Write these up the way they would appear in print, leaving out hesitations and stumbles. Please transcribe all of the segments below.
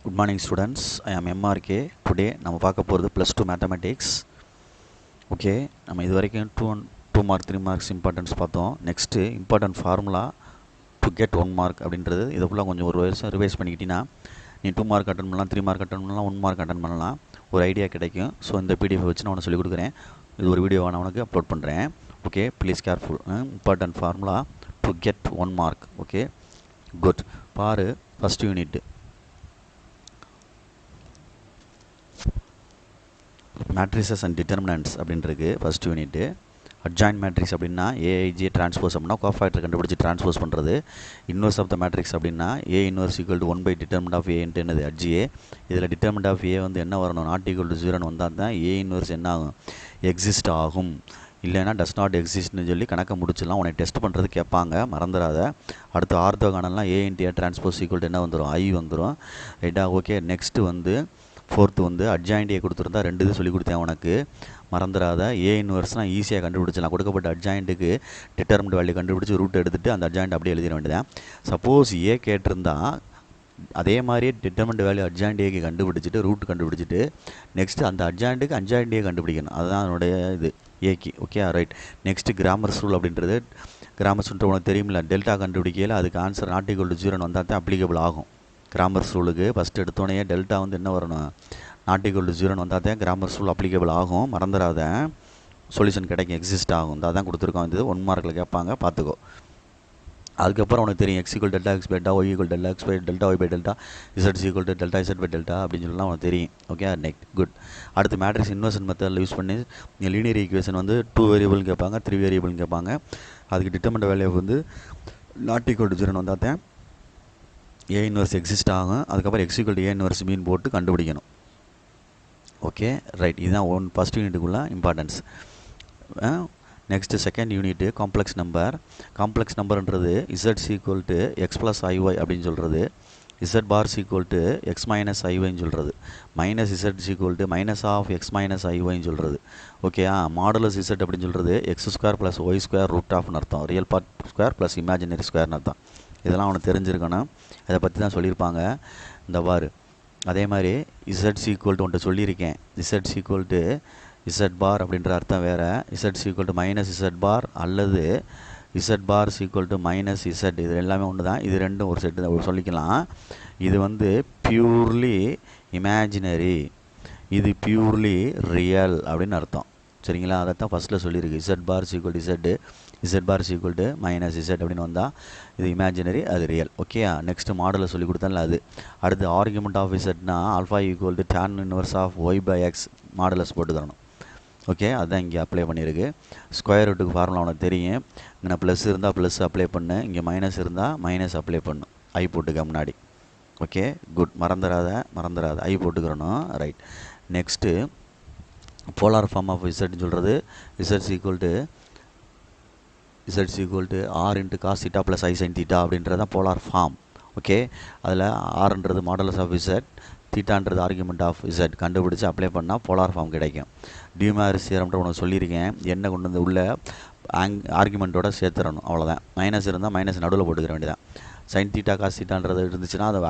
Good morning students, I am MRK. Today நம்ம பார்க்க போகிறது +2 மேத்தமெட்டிக்ஸ். ஓகே, நம்ம இது வரைக்கும் 2 மார்க் 3 மார்க்ஸ் இம்பார்ட்டன்ஸ் பார்த்தோம். Next important formula to get 1 mark அப்படின்றது. இதை ஃபுல்லாக கொஞ்சம் ஒரு வருஷம் ரிவைஸ் பண்ணிக்கிட்டீங்கன்னா நீ 2 மார்க் அட்டன் பண்ணலாம், 3 மார்க் அட்டன் பண்ணலாம், 1 மார்க் அட்டன் பண்ணலாம், ஒரு ஐடியா கிடைக்கும். ஸோ இந்த பிடிஎஃப் வச்சு நான் உனக்கு சொல்லிக் கொடுக்குறேன். இது ஒரு வீடியோவாக நான் உனக்கு அப்லோட் பண்ணுறேன். Okay, please careful. Important formula to get 1 mark. Okay, good. பாரு, first unit matrices and determinants அப்படின்றது ஃபஸ்ட் யூனிட்டு. அட்ஜாயின்ட் மேட்ரிக்ஸ் அப்படின்னா ஏஐஜே டிரான்ஸ்போஸ் அப்படின்னா கோஃபேக்டர் கண்டுபிடிச்சி டிரான்ஸ்போஸ் பண்ணுறது. இன்வர்ஸ் ஆஃப் த மேட்ரிக்ஸ் அப்படின்னா A inverse equal to 1 determinant of and என்னது adj A. இதில் determinant of ஏ வந்து என்ன வரணும், நாட் ஈக்குவல் டு 0 வந்தால் தான் ஏ இன்வர்ஸ் என்ன ஆகும், எக்ஸிஸ்ட் ஆகும். இல்லைனா டஸ் நாட் எக்ஸிஸ்ட்னு சொல்லி கணக்கை முடிச்சிடலாம். உனக்கு டெஸ்ட் பண்ணுறது கேட்பாங்க, மறந்துடாத. அடுத்து ஆர்த்தோகானல்லாம் A into A transpose equal to என்ன வந்துடும், ஐ வந்துடும். ரைட்டா? ஓகே, நெக்ஸ்ட்டு வந்து ஃபோர்த்து வந்து அட்ஜாயிண்ட் ஏ கொடுத்துருந்தா 2 இது சொல்லி கொடுத்தேன் உனக்கு, மறந்துடாத. ஏ இன்வர்ஸ்னால் ஈஸியாக கண்டுபிடிச்சலாம். கொடுக்கப்பட்ட அட்ஜாயிண்ட்டுக்கு டிட்டர்மினன்ட் வேல்யூ கண்டுபிடிச்சி ரூட் எடுத்துகிட்டு அந்த அட்ஜாயிண்ட் அப்படியே எழுதிட வேண்டியதான். சப்போஸ் ஏ கேட்டிருந்தா அதே மாதிரியே டிட்டர்மினன்ட் வேல்யூ அட்ஜாயிண்ட் ஏக்கு கண்டுபிடிச்சிட்டு ரூட் கண்டுபிடிச்சிட்டு நெக்ஸ்ட்டு அந்த அட்ஜாயிண்ட்டுக்கு அட்ஜாயிண்ட் ஏ கண்டுபிடிக்கணும். அதுதான் அதனுடைய இது ஏக்கு. Okay, right. Next Cramer's rule அப்படின்றது. கிராமர்ஸ் ரூல் உனக்கு தெரியுமில்ல, டெல்டா கண்டுபிடிக்கையில் அதுக்கு ஆன்சர் நாட் ஈக்குவல் டு 0 வந்தால் தான் அப்ளிகபிள் ஆகும். கிராமர்ஸ் ரூலுக்கு ஃபஸ்ட்டு எடுத்தோடனே டெல்டா வந்து என்ன வரணும், நாட் ஈக்குவல் டு 0 வந்தால் தான் கிராமர்ஸ் ரூல் அப்ளிகபிள் ஆகும். மறந்துடாத, சொல்யூஷன் கிடைக்கும், எக்ஸிஸ்ட் ஆகும். அதான் கொடுத்துருக்கோம். இது 1 மார்க்கில் கேட்பாங்க, பார்த்துக்கோ. அதுக்கப்புறம் உனக்கு தெரியும் X equal delta X by delta, Y equal delta X by delta, Y by delta, Z equal to delta Z by delta அப்படின்னு சொல்லலாம் உனக்கு தெரியும். Okay, next good. அடுத்து மேட்ரிக்ஸ் இன்வர்ஷன் மெத்தடில் யூஸ் பண்ணி லீனியர் ஈக்குவேஷன் வந்து 2 வேரியபிள்னு கேட்பாங்க, 3 வேரியபிள்னு கேட்பாங்க. அதுக்கு டிட்டர்மினன்ட் வேல்யூ வந்து நாட் ஈக்குவல் டு 0 வந்தால் தான் ஏ இன்வர்ஸ் எக்ஸிஸ்ட் ஆகும். அதுக்கப்புறம் X equal to A inverse மீன் போட்டு கண்டுபிடிக்கணும். Okay, right. இதுதான் ஃபஸ்ட் யூனிட்டுக்குள்ள importance. Next second unit complex number. Complex நம்பர்ன்றது Z equal to X plus I Y அப்படின்னு சொல்கிறது, Z bar equal to X minus ஐஒய்ன்னு சொல்கிறது, minus Z equal to minus of X minus ஐஒய்ன்னு சொல்கிறது. ஓகே, மாடுலஸ் இசட் அப்படின்னு சொல்கிறது X square plus Y square root ஆஃப்னு அர்த்தம், real part square plus imaginary ஸ்கொயர்னு அர்த்தம். இதெல்லாம் அவனுக்கு தெரிஞ்சிருக்கணும், இதை பற்றி தான் சொல்லியிருப்பாங்க. இந்த பாரு, அதே மாதிரி இசட் ஈக்குவல் டு ஒன்றை சொல்லியிருக்கேன். Z equal to Z bar அப்படின்ற அர்த்தம் வேறு. Z equal to minus Z bar அல்லது Z bar equal to minus Z, இது எல்லாமே ஒன்று தான். இது ரெண்டும் ஒரு செட்டு தான் சொல்லிக்கலாம். இது வந்து பியூர்லி இமேஜினரி, இது பியூர்லி ரியல் அப்படின்னு அர்த்தம். சரிங்களா? அதை தான் ஃபஸ்ட்டில் சொல்லியிருக்கு. Z bar equal to Z, Z bar equal to minus Z அப்படின்னு வந்தால் இது இமேஜினரி, அது ரியல். ஓகே, நெக்ஸ்ட்டு மாடலில் சொல்லி கொடுத்தால அது. அடுத்து ஆர்குமெண்ட் ஆஃப் இசட்னா alpha equal to tan inverse of Y by X modulus போட்டு தரணும். ஓகே, அதுதான் இங்கே அப்ளை பண்ணியிருக்கு. ஸ்கொயர் ரூட்டுக்கு ஃபார்முலா உனக்கு தெரியும். இங்கே ப்ளஸ் இருந்தால் ப்ளஸ் அப்ளை பண்ணு, இங்கே மைனஸ் இருந்தால் மைனஸ் அப்ளை பண்ணு, ஐ போட்டுக்க முன்னாடி. Okay, good. மறந்துடாத ஐ போட்டுக்கிறணும். Right. Next polar form of இசட்னு சொல்கிறது Z equal to R into cos theta plus I sine theta அப்படின்றது தான் போலார் ஃபார்ம். ஓகே, அதில் ஆர்ன்றது மாடலஸ் ஆஃப் இசட், தீட்டான்றது ஆர்குமெண்ட் ஆஃப் இசட் கண்டுபிடிச்சி அப்ளை பண்ணால் போலார் ஃபார்ம் கிடைக்கும். டியூமாரிஸ் தியரம்ன்ற உனக்கு சொல்லியிருக்கேன். என்ன கொண்டு வந்து உள்ள ஆர்குமெண்ட்டோட சேர்த்துறணும், அவ்வளோதான். மைனஸ் இருந்தால் மைனஸ் நடுவில் போட்டுக்கிற வேண்டியதான். சைன் தீட்டா காஸ் தீட்டான்றது இருந்துச்சுன்னா அதை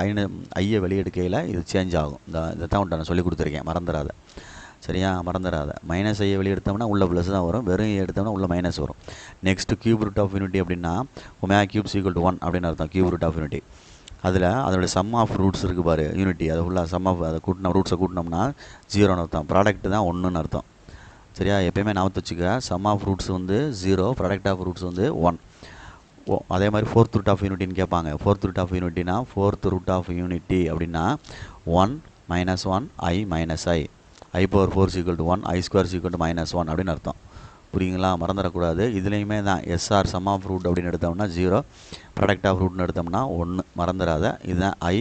ஐயை வெளியெடுக்கையில் இது சேஞ்ச் ஆகும். இதை தான் உன்ட்ட நான் சொல்லி கொடுத்துருக்கேன், மறந்துடாத. சரியா? மறந்துடாத. மைனஸ் ஐயை வெளியே எடுத்தோம்னா உள்ள ப்ளஸ் தான் வரும், வெறும் எடுத்தோம்னா உள்ள மைனஸ் வரும். Next cube root of unity அப்படின்னா ஒமேகா கியூப்ஸ் ஈக்குவல் டு 1 அப்படின்னு அர்த்தம். கியூப் ரூட் ஆஃப் யூனிட்டி அதில் அதோடய சம் ஆஃப் ரூட்ஸ் இருக்குது பாரு, யூனிட்டி அது ஃபுல்லாக சம் ஆஃப் அதை கூட்டினா ரூட்ஸை கூட்டினோம்னா 0ன்னு அர்த்தம், ப்ராடக்ட் தான் 1ன்னு அர்த்தம். சரியா? எப்போயுமே ஞாபகத்து வச்சுக்க, சம் ஆஃப் ரூட்ஸ் வந்து 0, ப்ராடக்ட் ஆஃப் ரூட்ஸ் வந்து 1. அதே மாதிரி ஃபோர்த் ரூட் ஆஃப் யூனிட்டின்னு கேட்பாங்க. ஃபோர்த் ரூட் ஆஃப் யூனிட்டினா ஃபோர்த் ரூட் ஆஃப் யூனிட்டி அப்படின்னா 1 minus 1 I minus I, I power 4 equal to 1, I square equal to minus 1 அப்படின்னு அர்த்தம். புரியுங்களா? மறந்துடக்கூடாது. இதுலேயுமே தான் எஸ்ஆர் சம் ஆஃப் ரூட் அப்படின்னு எடுத்தோம்னா 0, ப்ராடக்ட் ஆஃப் ரூட்னு எடுத்தோம்னா 1. மறந்துடாத. இதுதான் ஐ.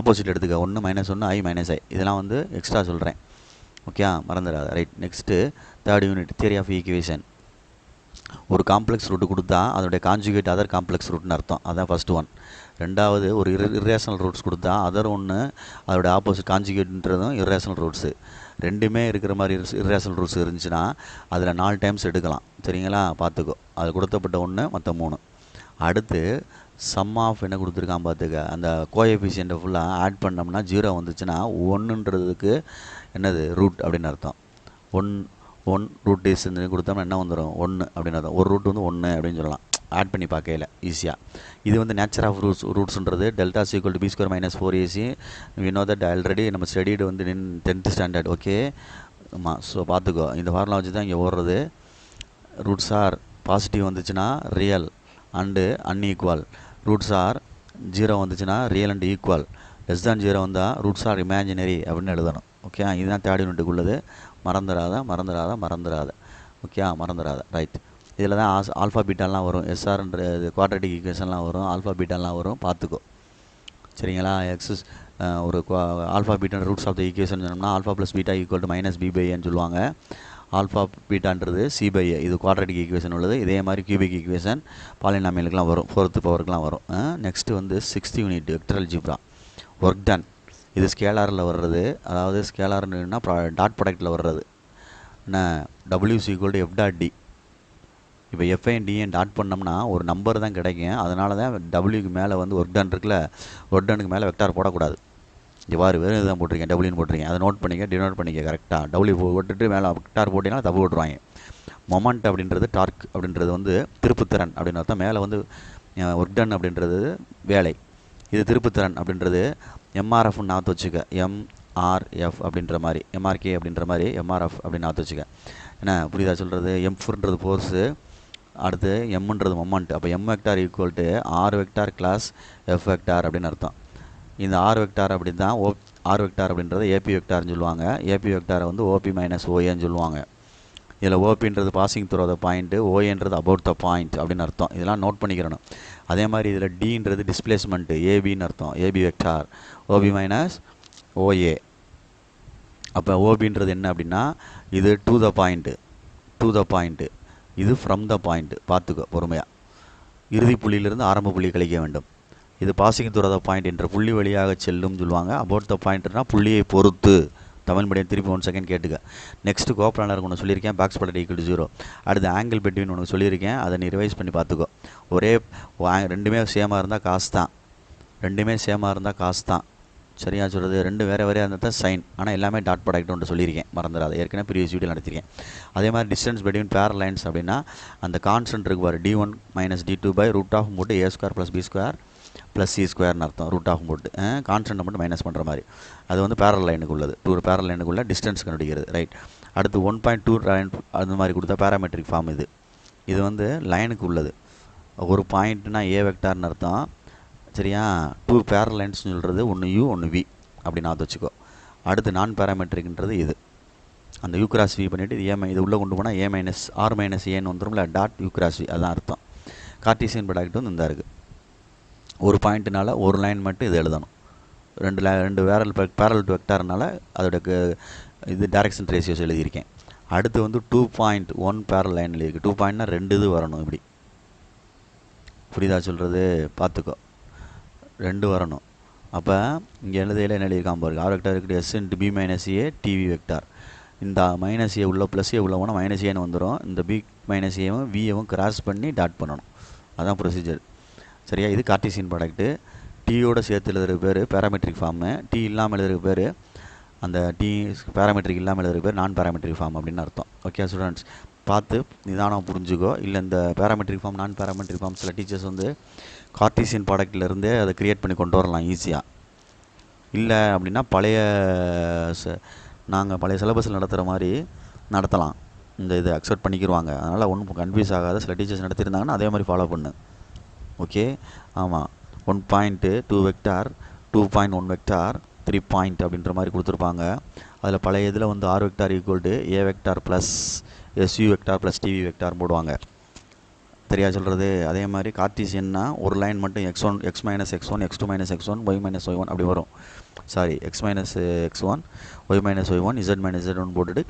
ஆப்போசிட் எடுத்துக்க, 1 மைனஸ் 1 ஐ மைனஸ் ஐ, இதெல்லாம் வந்து எக்ஸ்ட்ரா சொல்கிறேன். ஓகே, மறந்துடாத. Right. Next third unit theory of equation. ஒரு காம்ப்ளெக்ஸ் ரூட்டு கொடுத்தா அதோடைய கான்ஜுகேட் அதர் காம்ப்ளெக்ஸ் ரூட்னு அர்த்தம், அதான் ஃபஸ்ட்டு ஒன். ரெண்டாவது ஒரு இர்ரேஷனல் ரூட்ஸ் கொடுத்தா அதர் ஒன்று அதோடைய ஆப்போசிட் கான்ஜுகேட்ன்றதும் இர்ரேஷனல் ரூட்ஸு. ரெண்டுமே இருக்கிற மாதிரி இர்ரேஷனல் ரூட்ஸ் இருந்துச்சுன்னா அதில் 4 டைம்ஸ் எடுக்கலாம். சரிங்களா? பார்த்துக்கோ, அது கொடுத்தப்பட்ட 1 மற்ற 3. அடுத்து சம் ஆஃப் என்ன கொடுத்துருக்கான் பார்த்துக்க, அந்த கோஎஃபிஷியண்ட்டை ஃபுல்லாக ஆட் பண்ணோம்னா 0 வந்துச்சுன்னா 1ன்றதுக்கு என்னது ரூட் அப்படின்னு அர்த்தம். 1 ரூட் இஸ்ன்னு கொடுத்தோம்னா என்ன வந்துடும் 1 அப்படின்னு அர்த்தம். ஒரு ரூட் வந்து 1 அப்படின்னு சொல்லலாம் ஆட் பண்ணி பார்க்கையில் ஈஸியாக. இது வந்து நேச்சர் ஆஃப் ரூட்ஸ்ன்றது delta equal to b² - 4ac. We know that already நம்ம ஸ்டடிடு வந்து இன் 10th ஸ்டாண்டர்ட். ஓகே, ஆமாம். ஸோ பார்த்துக்கோ, இந்த ஃபார்முலா வச்சு தான் இங்கே ஓடுறது. ரூட்ஸ் ஆர் பாசிட்டிவ் வந்துச்சுன்னா real and unequal, roots are 0 வந்துச்சுன்னா real and equal, less than 0 வந்தால் ரூட்ஸ் ஆர் இமேஜினரி அப்படின்னு எழுதணும். ஓகே, இதுதான் தேர்ட் யூனிட்டுக்குள்ளது. மறந்துடாத. ஓகே, மறந்துடாத. ரைட். இதில் தான் ஆல்ஃபா பீட்டாலாம் வரும், எஸ்ஆர்ன்ற குவாட்ரட்டிக் ஈக்குவேஷன்லாம் வரும், ஆல்ஃபா பீட்டாலாம் வரும், பார்த்துக்கோ. சரிங்களா? எக்ஸஸ் ஒரு alpha beta roots of the equation சொன்னோம்னா alpha plus beta equal to -b/aன்னு சொல்லுவாங்க. ஆல்ஃபா பீட்டான்றது c/a, இது குவாட்ரட்டிக் ஈக்குவேஷன் உள்ளது. இதே மாதிரி கியூபிக் ஈக்குவேஷன் பாலினாமியலுக்குலாம் வரும், 4th பவருக்குலாம் வரும். நெக்ஸ்ட்டு வந்து 6th unit vector algebra, work done. இது ஸ்கேலாரில் வர்றது, அதாவது ஸ்கேலார்னா டாட் ப்ராடக்ட்டில் வர்றது. என்ன w = f.d. இப்போ எஃப்ஐன் டிஎன் டாட் பண்ணோம்னா ஒரு நம்பர் தான் கிடைக்கும். அதனால தான் டபிள்யூக்கு மேலே வந்து ஒர்க் டன் இருக்குல்ல, ஒர்க் டனுக்கு மேலே வெக்டார் போடக்கூடாது. இவ்வாறு வெறும் இதுதான் போட்டிருக்கேன், டபிள்யூன்னு போட்டிருக்கேன். அதை நோட் பண்ணிக்க, டினோட் பண்ணிக்க கரெக்டாக. டபிள்யூ போட்டுட்டு மேலே வெக்டார் போட்டிங்கன்னா தப்பு போட்டுருவாங்க. மொமெண்ட் அப்படின்றது டார்க் அப்படின்றது வந்து திருப்புத்திறன் அப்படின்னு அர்த்தம். மேலே வந்து ஒர்க் டன் அப்படின்றது வேலை, இது திருப்புத்திறன் அப்படின்றது எம்ஆர்எஃப்னு நாற்று வச்சுக்க. எம்ஆர்எஃப் அப்படின்ற மாதிரி, எம்ஆர்கே அப்படின்ற மாதிரி எம்ஆர்எஃப் அப்படின்னு நாற்று வச்சுக்க. என்ன புரியுதா சொல்கிறது? எம்ஃபுன்றது ஃபோர்ஸு, அடுத்து எம்ன்றது மொமெண்ட். அப்போ M vector equal to R vector cross F vector அப்படின்னு அர்த்தம். இந்த ஆர் வெக்டார் அப்படி தான் ஆர் வெக்டார் அப்படின்றது ஏபி வெக்டார்னு சொல்லுவாங்க. ஏபி வெக்டாரை வந்து ஓபி - ஓஏன்னு சொல்லுவாங்க. இதில் ஓபின்றது பாசிங் த்ரூ த பாயிண்ட்டு, ஓஏன்றது அபவுட் த பாயிண்ட் அப்படின்னு அர்த்தம். இதெல்லாம் நோட் பண்ணிக்கிறணும். அதே மாதிரி இதில் டின்றது டிஸ்பிளேஸ்மெண்ட்டு, ஏபின்னு அர்த்தம். AB vector OB - OA. அப்போ ஓபின்றது என்ன அப்படின்னா இது டு த பாயிண்ட்டு, இது ஃப்ரம் த பாயிண்ட்டு. பார்த்துக்கோ பொறுமையாக. இறுதி புள்ளியிலிருந்து ஆரம்ப புள்ளி கழிக்க வேண்டும். இது பாசிங் த்ரூ த பாயிண்ட் என்ற புள்ளி வழியாக செல்லும் சொல்லுவாங்க. அபவுட் த பாயிண்ட்னா புள்ளியை பொறுத்து. தமிழ் மீடியம் திருப்பி 1 செகண்ட் கேட்டுக்க. நெக்ஸ்ட்டு கோப்ளானர் ஒன்று சொல்லியிருக்கேன், பேக் ஸ்பெக்டர் ஈக்குவல் டு 0. அடுத்து ஆங்கிள் பெட்வீன் ஒன்று சொல்லியிருக்கேன், அதை நீ ரிவைஸ் பண்ணி பார்த்துக்கோ. ரெண்டுமே சேமாக இருந்தால் காசு தான். சரியா சொல்கிறது? ரெண்டு வேறு இருந்தால் தான் சைன். ஆனால் எல்லாமே டாட் ப்ராடக்ட் ஒன்று சொல்லியிருக்கேன், மறந்துடாது. ஏற்கனவே ப்ரீவியஸ் வீடியோ நடத்திருக்கேன். அதே மாதிரி டிஸ்டன்ஸ் பிட்வீன் பேரல் லைன்ஸ் அப்படின்னா அந்த கான்ஸ்டன்ட் இருக்கு பாரு, d1 - d2/√ஆஃப் போட்டு a² + b² + c² அர்த்தம். ரூட் ஆஃப் போட்டு கான்ஸ்டன்ட்டை மட்டும் மைனஸ் பண்ணுற மாதிரி. அது வந்து பேரல் லைனுக்கு உள்ளது. பேரல் லைனுக்குள்ள டிஸ்டன்ஸ் கண்டுபிடிக்கிறது. ரைட். அடுத்து 1.2 லைன் அந்த மாதிரி கொடுத்தா பேராமெட்ரிக் ஃபார்ம். இது வந்து லைனுக்கு உள்ளது. ஒரு பாயிண்ட்னா ஏ வெக்டார்னு அர்த்தம். சரியா? 2 பேரல் லைன்ஸ்னு சொல்கிறது, ஒன்று யூ ஒன்று வி அப்படின்னு நான் வச்சுக்கோ. அடுத்து நான் பேராமெட்ரிக்ன்றது இது. அந்த யூ கிராஸ் வி பண்ணிவிட்டு இது உள்ளே கொண்டு போனால் a - r - ஏன்னு வந்துடும்ல, டாட் யூ கிராஸ் வி, அதுதான் அர்த்தம். கார்ட்டீசியன் ப்ராடக்ட் வந்து இந்த இருக்குது. ஒரு பாயிண்ட்டுனால ஒரு லைன் மட்டும் இது எழுதணும். ரெண்டு பேரல் வெக்டார்னால அதோட இது டைரக்ஷன் ரேஷியோஸ் எழுதியிருக்கேன். அடுத்து வந்து 2.1 பேரல் லைன் எழுதியிருக்கு. 2 பாயிண்ட்னா 2 இது வரணும். இப்படி புரியுதா சொல்கிறது? பார்த்துக்கோ, 2 வரணும். அப்போ இங்கே எழுதையில் என்ன எழுதியிருக்கான் பாருங்க, ஆர் வெக்டார் இருக்குது s × b - a TV vector. இந்த -a உள்ள +a உள்ள போனால் -aன்னு வந்துடும். இந்த b - aவும் வியவும் கிராஸ் பண்ணி டாட் பண்ணணும். அதுதான் ப்ரொசீஜர். சரியா? இது கார்ட்டீசியன் ப்ராடக்ட்டு. டீயோட சேர்த்து எழுதுகிற பேர் பேராமெட்ரிக் ஃபார்மு. டீ இல்லாமல் எழுதுகிற பேர், அந்த டீ பேராமெட்ரிக் இல்லாமல் எழுதுகிற பேர் நான் பேராமெட்ரிக் ஃபார்ம் அப்படின்னு அர்த்தம். ஓகே ஸ்டூடெண்ட்ஸ், பார்த்து நிதானம் புரிஞ்சுக்கோ. இல்லை இந்த பேராமெட்ரிக் ஃபார்ம் நான் பேராமெட்ரிக் ஃபார்ம் சில டீச்சர்ஸ் வந்து கார்ட்டீசியன் ப்ராடக்ட்லேருந்தே அதை க்ரியேட் பண்ணி கொண்டு வரலாம் ஈஸியாக. இல்லை அப்படின்னா நாங்கள் பழைய சிலபஸில் நடத்துகிற மாதிரி நடத்தலாம். இந்த இதை அக்செப்ட் பண்ணிக்கிடுவாங்க. அதனால் ஒன்றும் கன்ஃபியூஸ் ஆகாத. சில டீச்சர்ஸ் நடத்தியிருந்தாங்கன்னா அதே மாதிரி ஃபாலோ பண்ணு. ஓகே, ஆமாம். 1.2 வெக்டார், 2.1 வெக்டார், 3 பாயிண்ட் அப்படின்ற மாதிரி கொடுத்துருப்பாங்க. அதில் பழைய இதில் வந்து R vector equal to a vector plus su vector plus T V vector போடுவாங்க. தெரியா சொல்கிறது? அதே மாதிரி கார்ட்டீசியன்னா ஒரு லைன் மட்டும் x1 x - x1 x2 - x1 y - y1 அப்படி வரும். Sorry, x - x1 y - y1 z - z1 போட்டுட்டு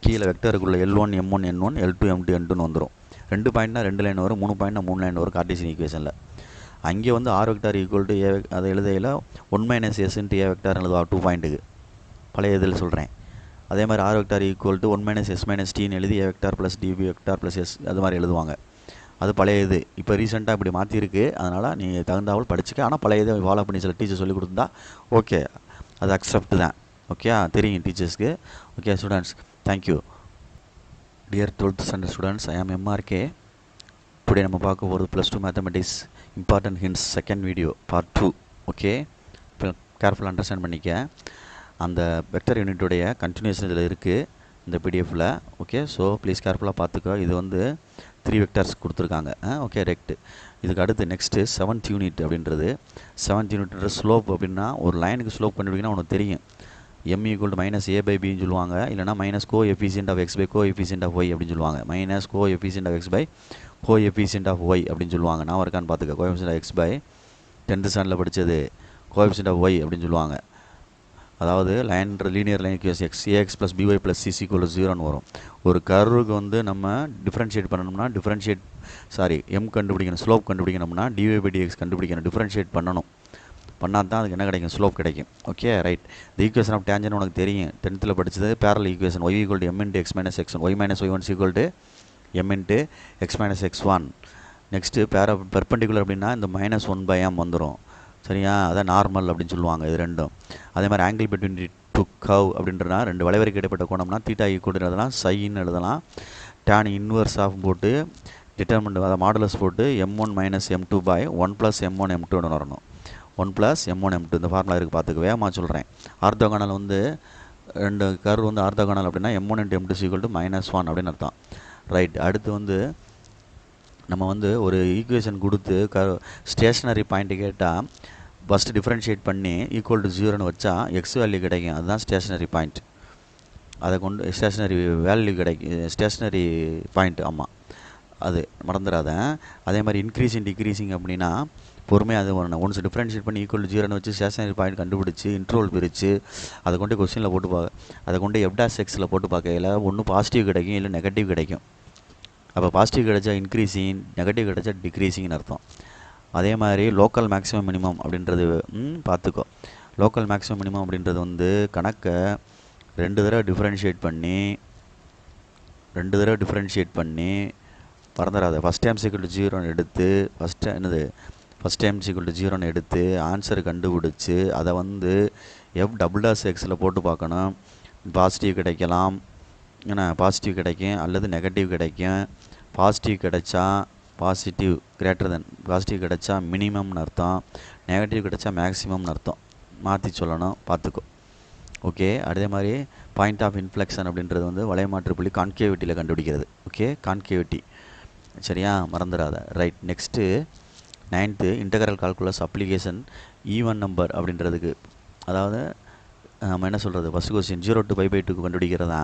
கீழே வெக்டருக்குள்ள L1 m1 n1 L2 m2 n2ன்னு வந்துடும். 2 பாயிண்ட்னா 2 லைன் வரும், 3 பாயிண்ட்னா 3 லைன் வரும் கார்ட்டீசியன் ஈக்குவேஷனில். அங்கே வந்து R vector equal to A, அதை எழுதையில் 1 - s × a வெக்டார் எழுதுவா 2 பாயிண்ட்டுக்கு, பழைய இதில் சொல்கிறேன். அதே மாதிரி R vector equal to 1 - s - tன்னு எழுதி a vector plus T B vector plus s அது மாதிரி எழுதுவாங்க. அது பழைய இது. இப்போ ரீசெண்டாக இப்படி மாற்றிருக்கு, அதனால் நீ தகுந்தாவல் படிச்சுக்க. ஆனால் பழைய இதை ஃபாலோ பண்ணி சில டீச்சர் சொல்லி கொடுத்தா ஓகே, அது அக்செப்ட் தான். ஓகே, தெரியும் டீச்சர்ஸ்க்கு. Okay students, thank you. Dear 12th standard students, I am M R K. Today நம்ம பார்க்க போகிறது +2 mathematics important hints second video part 2. Okay, இப்போ கேர்ஃபுல்லாக அண்டர்ஸ்டாண்ட் பண்ணிக்க. அந்த வெக்டர் யூனிட்டுடைய கண்டினியூஷன் இதில் இருக்குது இந்த பிடிஎஃப்பில். ஓகே, ஸோ ப்ளீஸ் கேர்ஃபுல்லாக பார்த்துக்கோ. இது வந்து 3 வெக்டர்ஸ் கொடுத்துருக்காங்க. Okay, rect. இதுக்கு அடுத்து நெக்ஸ்ட்டு 7th யூனிட் அப்படின்றது. 7th யூனிட் ஸ்லோப் அப்படின்னா ஒரு லைனுக்கு ஸ்லோப் கண்டுபிடிக்கணும் உனக்கு தெரியும். m = -a/bன்னு சொல்லுவாங்க, இல்லைனா -coefficient of x by coefficient of y அப்படின்னு சொல்லுவாங்க. -coefficient of x by coefficient of y அப்படின்னு சொல்லுவாங்க. நான் இருக்கான்னு பார்த்துக்க. coefficient of x by 10th ஸ்டாண்டர்டில் படித்தது coefficient of y அப்படின்னு சொல்லுவாங்க. அதாவது linear line equation ax + by + c = 0ன்னு வரும். ஒரு கர்வுக்கு வந்து நம்ம டிஃப்ரென்ஷியேட் பண்ணணும்னா m கண்டுபிடிக்கணும், ஸ்லோப் கண்டுபிடிக்கணும்னா dy/dx கண்டுபிடிக்கணும், டிஃப்ரென்ஷியேட் பண்ணால் தான் அதுக்கு என்ன கிடைக்கும், ஸ்லோப் கிடைக்கும். Okay, right. The equation of tangent உனக்கு தெரியும், 10th படித்தது parallel equation. y = m × x - x1, y - y1 = m × x - x1. Next perpendicular அப்படின்னா இந்த -1/m வந்துடும். சரியா, அதான் நார்மல் அப்படின்னு சொல்லுவாங்க இது ரெண்டும். அதே மாதிரி ஆங்கிள் பிட்வீன் டு கர்வ் அப்படின்றனா ரெண்டு வளைவரைக்கு இடைப்பட்ட கோணம்னா தீட்டா ஈக்குவல் எழுதலாம், சைன்னு எழுதலாம். டேன் இன்வர்ஸ் ஆஃப் போட்டு டிட்டர்மெண்ட் அதை மாடுலஸ் போட்டு m1 - m2 / 1 + m1 m2ன்னு வரணும். 1 + m1 m2 இந்த ஃபார்முலா இருக்குது, பார்த்துக்க. வேகமாக சொல்கிறேன். ஆர்த்தோகனல் வந்து ரெண்டு கர்வ் வந்து ஆர்த்தோகனல் அப்படின்னா m1 × m2 = -1 அப்படின்னு அர்த்தம். ரைட். அடுத்து வந்து நம்ம வந்து ஒரு ஈக்குவேஷன் கொடுத்து ஸ்டேஷ்னரி பாயிண்ட்டு கேட்டால் ஃபஸ்ட்டு டிஃப்ரென்ஷியேட் பண்ணி = 0ன்னு வச்சா எக்ஸ் வேல்யூ கிடைக்கும். அதுதான் ஸ்டேஷ்னரி பாயிண்ட். அதை கொண்டு ஸ்டேஷ்னரி வேல்யூ கிடைக்கும், ஸ்டேஷ்னரி பாயிண்ட். ஆமாம், அது மறந்துடாத. அதே மாதிரி இன்க்ரீஸிங் டிக்ரீஸிங் அப்படின்னா பொறுமையாக அது வரணும். ஒன்ஸ் டிஃப்ரென்ஷியேட் பண்ணி = 0ன்னு வச்சு ஸ்டேஷ்னரி பாயிண்ட் கண்டுபிடிச்சி இன்ட்ரோல் பிரித்து அதை கொண்டு கொஸ்டினில் போட்டு அதை கொண்டு f'(x)ல் போட்டு பார்க்கையில் ஒன்று பாசிட்டிவ் கிடைக்கும், இல்லை நெகட்டிவ் கிடைக்கும். அப்போ பாசிட்டிவ் கிடைச்சா இன்க்ரீஸிங், நெகட்டிவ் கிடைச்சா டிக்ரீஸிங்னு அர்த்தம். அதே மாதிரி லோக்கல் மேக்ஸிமம் மினிமம் அப்படின்றது பார்த்துக்கோ. லோக்கல் மேக்ஸிமம் மினிமம் அப்படின்றது வந்து கணக்கை 2 தடவை டிஃப்ரென்ஷியேட் பண்ணி மறந்துடாத. ஃபஸ்ட் டைம் = 0ன்னு எடுத்து ஃபஸ்ட் டைம் = 0ன்னு எடுத்து ஆன்சர் கண்டுபிடிச்சி அதை வந்து f'(x)ல் போட்டு பார்க்கணும். பாசிட்டிவ் கிடைக்கலாம், ஏன்னா பாசிட்டிவ் கிடைக்கும், அல்லது நெகட்டிவ் கிடைக்கும். பாசிட்டிவ் கிடைச்சா பாசிட்டிவ் கிடைச்சா மினிமம்னு அர்த்தம், நெகட்டிவ் கிடைச்சா மேக்ஸிமம்னு அர்த்தம். மாற்றி சொல்லணும், பார்த்துக்கோ. ஓகே, அதே மாதிரி பாயிண்ட் ஆஃப் இன்ஃப்ளெக்ஷன் அப்படின்றது வந்து வளையமாற்று புள்ளி கான்கேவிட்டியில் கண்டுபிடிக்கிறது. Okay, concavity. சரியா, மறந்துடாத. Right. Next 9th integral calculus application even number அப்படின்றதுக்கு. அதாவது நம்ம என்ன சொல்கிறது, ஃபஸ்ட் கொஸ்டின் 0 to π/2 கண்டுபிடிக்கிறதா.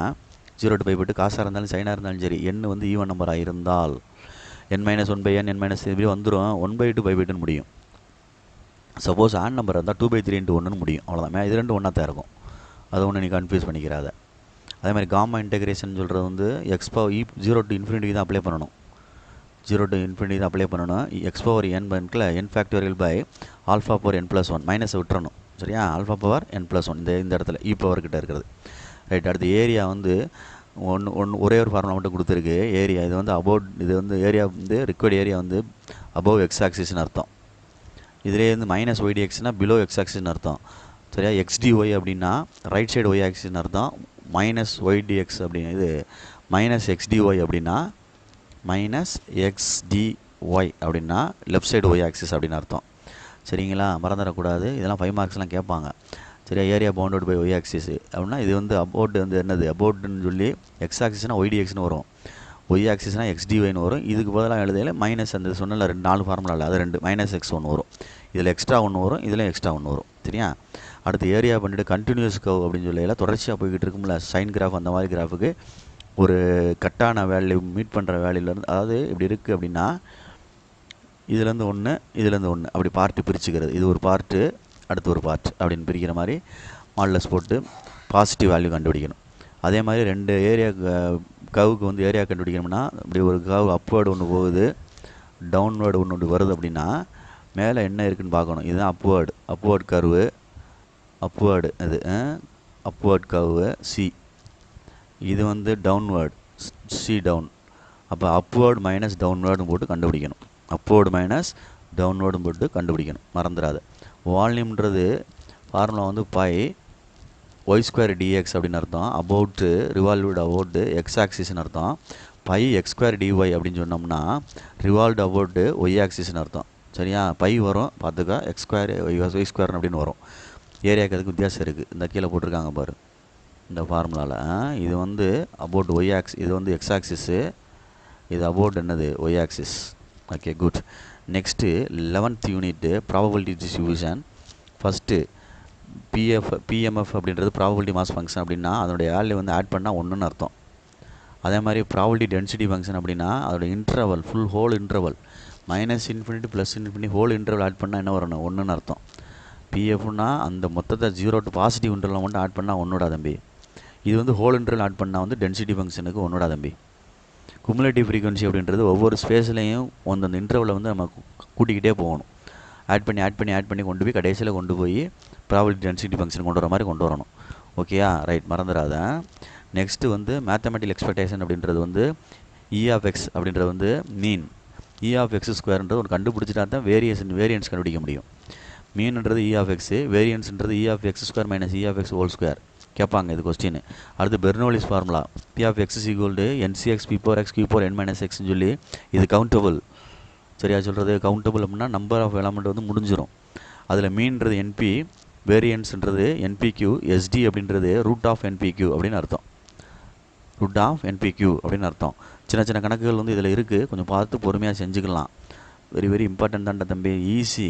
0 to π/2 காசாக இருந்தாலும் சைனாக இருந்தாலும் சரி, எண் வந்து ஈவன் நம்பராக இருந்தால் n - 1/n n - இப்படி வந்துடும். 1/2 π/2ன்னு முடியும். சப்போஸ் ஆன் நம்பர் இருந்தால் 2/3 × 1ன்னு முடியும். அவ்வளோதான். இது ரெண்டும் ஒன்றா தான் இருக்கும். அது ஒன்று நீ கன்ஃபியூஸ் பண்ணிக்கிறாத. அதே மாதிரி காமா இன்டெகிரேஷன் சொல்கிறது வந்து x⁻0 to ∞ தான் அப்ளை பண்ணணும். 0 to ∞ தான் அப்ளை பண்ணணும். x⁻n இருக்குல்ல, n⁴ α⁴n + 1 மைனஸை விட்டுறணும். சரியா, α⁴n+1 இந்த இடத்துல கிட்ட இருக்கிறது. ரைட். அடுத்து ஏரியா வந்து ஒரே ஒரு ஃபார்முலா மட்டும் கொடுத்துருக்கு. ஏரியா இது வந்து ஏரியா வந்து ரிக்வயர்ட் ஏரியா வந்து அபவ் எக்ஸ் ஆக்சிஸ்னு அர்த்தம். இதிலே வந்து -ydxனா பிலோ எக்ஸ் ஆக்சிஸ்னு அர்த்தம். சரியா, xdy அப்படின்னா ரைட் சைடு ஒய் ஆக்சிஸ்னு அர்த்தம். -ydx அப்படின்னு இது -xdy அப்படின்னா -xdy அப்படின்னா லெஃப்ட் சைடு ஒய் ஆக்சிஸ் அப்படின்னு அர்த்தம். சரிங்களா, மறந்துடக்கூடாது. இதெல்லாம் 5 மார்க்ஸ்லாம் கேட்பாங்க. சரியா, area bounded by Y axis அப்படின்னா இது வந்து அபவுட் வந்து என்னது, அபவுட்னு சொல்லி எக்ஸ் ஆக்சிஸ்னால் ஒய்டிஎக்ஸ்னு வரும், ஒய் ஆக்சிஸ்னால் xdyன்னு வரும். இதுக்கு பதிலாக எழுதையில் மைனஸ் அந்த சொன்ன 4 ஃபார்முலா இல்லை, அது 2 -x1 வரும். இதில் எக்ஸ்ட்ரா 1 வரும், இதில் எக்ஸ்ட்ரா 1 வரும். சரியா, அடுத்து ஏரியா பண்ணிவிட்டு கண்டினியூஸ் கர்வ் அப்படின்னு சொல்லியில் தொடர்ச்சியாக போய்கிட்டு இருக்கும்ல, சைன் கிராஃப் அந்த மாதிரி கிராஃபுக்கு ஒரு கட்டான வேல்யூ மீட் பண்ணுற வேல்யூலேருந்து, அதாவது இப்படி இருக்குது அப்படின்னா இதுலேருந்து 1 இதுலேருந்து 1 அப்படி பார்ட்டு பிரிச்சுக்கிறது. இது ஒரு பார்ட்டு, அடுத்து ஒரு பார்ட் அப்படின்னு பிரிக்கிற மாதிரி மாடலஸ் போட்டு பாசிட்டிவ் வேல்யூ கண்டுபிடிக்கணும். அதே மாதிரி 2 ஏரியா கவுக்கு வந்து ஏரியா கண்டுபிடிக்கணும்னா இப்படி ஒரு கவ் அப்வேர்டு ஒன்று போகுது, டவுன்வேர்டு ஒன்று வருது அப்படின்னா மேலே என்ன இருக்குதுன்னு பார்க்கணும். இதுதான் அப்வேர்டு கர்வு, அப்வேர்டு அது அப்வேர்ட் கர்வு சி. இது வந்து டவுன்வேர்டு சி டவுன். அப்போ அப்வேர்டு மைனஸ் டவுன்வேர்டு போட்டு கண்டுபிடிக்கணும். அப்வேர்டு மைனஸ் டவுன்வேர்டு போட்டு கண்டுபிடிக்கணும், மறந்துடாது. வால்யூம்ன்றது ஃபார்முலா வந்து பை ஒய் ஸ்கொயர் டிஎக்ஸ் அப்படின்னு அர்த்தம். அபவுட்டு ரிவால்வ்டு அபவுட்டு எக்ஸ் ஆக்சிஸ்னு அர்த்தம். பை எக்ஸ் ஸ்கொயர் டிஒய் அப்படின்னு சொன்னோம்னா ரிவால்வ்டு அபவுட்டு ஒய் ஆக்சிஸ்னு அர்த்தம். சரியா? பை வரும் பார்த்துக்கா, எக்ஸ் ஸ்கொயர் ஒய் ஸ்கொயர்னு அப்படின்னு வரும். ஏரியாவுக்கு அதுக்கு வித்தியாசம் இருக்குது. இந்த கீழே போட்டிருக்காங்க பாரு இந்த ஃபார்முலாவில். இது வந்து அபவுட் ஒய் ஆக்ஸ், இது வந்து எக்ஸ் ஆக்சிஸு, இது அபவுட் என்னது Y axis. Okay, good. Next 11th unit probability distribution. First PMF அப்படின்றது ப்ராபபிலிட்டி மாஸ் ஃபங்க்ஷன். அப்படின்னா அதனுடைய வேல்யூ வந்து ஆட் பண்ணால் ஒன்றுன்னு அர்த்தம். அதே மாதிரி ப்ராபபிலிட்டி டென்சிட்டி ஃபங்க்ஷன் அப்படின்னா அதோட interval full whole interval minus infinity plus infinity whole interval add பண்ணால் என்ன வரணும், ஒன்றுன்னு அர்த்தம். பிஎஃப்னா அந்த மொத்தத்தை 0 to பாசிட்டிவ் இன்டர்வல் மட்டும் ஆட் பண்ணால் ஒன்றோட தம்பி. இது வந்து ஹோல் இன்டர்வல் ஆட் பண்ணால் வந்து டென்சிட்டி ஃபங்க்ஷனுக்கு ஒன்றோட தம்பி. குமுலேட்டிவ் ஃப்ரீக்வன்சி அப்படின்றது ஒவ்வொரு ஸ்பேஸ்லேயும் அந்த இன்டர்வலை வந்து நம்ம கூட்டிக்கிட்டே போகணும். ஆட் பண்ணி கொண்டு போய் கடைசியில் கொண்டு போய் ப்ராபபிலிட்டி டென்சிட்டி ஃபங்க்ஷன் கொண்டு வர மாதிரி கொண்டு வரணும். ஓகேயா? ரைட், மறந்துடாத. நெக்ஸ்ட்டு வந்து மேத்தமெட்டிக்கல் எக்ஸ்பெக்டேஷன் அப்படின்றது வந்து இ ஆஃப் எக்ஸ் அப்படின்றது வந்து மீன். இ ஆஃப் எக்ஸ் ஸ்கொயர்ன்றது ஒரு கண்டுபிடிச்சிட்டா தான் வேரியன்ஸ் கண்டுபிடிக்க முடியும். மீன்ன்றது இ ஆஃப் எக்ஸு, வேரியன்ஸ்ன்றது E of X square minus E of X whole square. கேட்பாங்க இது கொஸ்டின். அடுத்து Bernoulli's formula P of X is equal to N C X P power X Q power N minus எக்ஸ்ன்னு சொல்லி இது கவுண்டபிள். சரியா சொல்கிறது? Countable அப்படின்னா நம்பர் ஆஃப் எலமெண்ட் வந்து முடிஞ்சிடும். அதில் மீன்றது என்பி, வேரியன்ஸ்ன்றது என்பிக்யூ, எஸ்டி அப்படின்றது ரூட் ஆஃப் என்பிக்யூ அப்படின்னு அர்த்தம். ரூட் ஆஃப் என்பிக்யூ அப்படின்னு அர்த்தம். சின்ன சின்ன கணக்குகள் வந்து இதில் இருக்குது, கொஞ்சம் பார்த்து பொறுமையாக செஞ்சுக்கலாம். வெரி வெரி இம்பார்ட்டன்ட் தான்டா தம்பி, ஈஸி.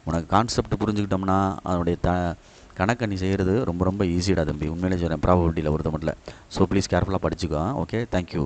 உனக்கு கான்செப்ட் புரிஞ்சுக்கிட்டோம்னா அதனுடைய கணக்கை நீ செய்கிறது ரொம்ப ரொம்ப ஈஸிடா தம்பி. உண்மையிலே சொல்கிறேன், ப்ராபபிலிட்டியில் பொறுத்த மட்டும். ஸோ ப்ளீஸ் கேர்ஃபுல்லாக படிச்சுக்கோ. Okay, thank you.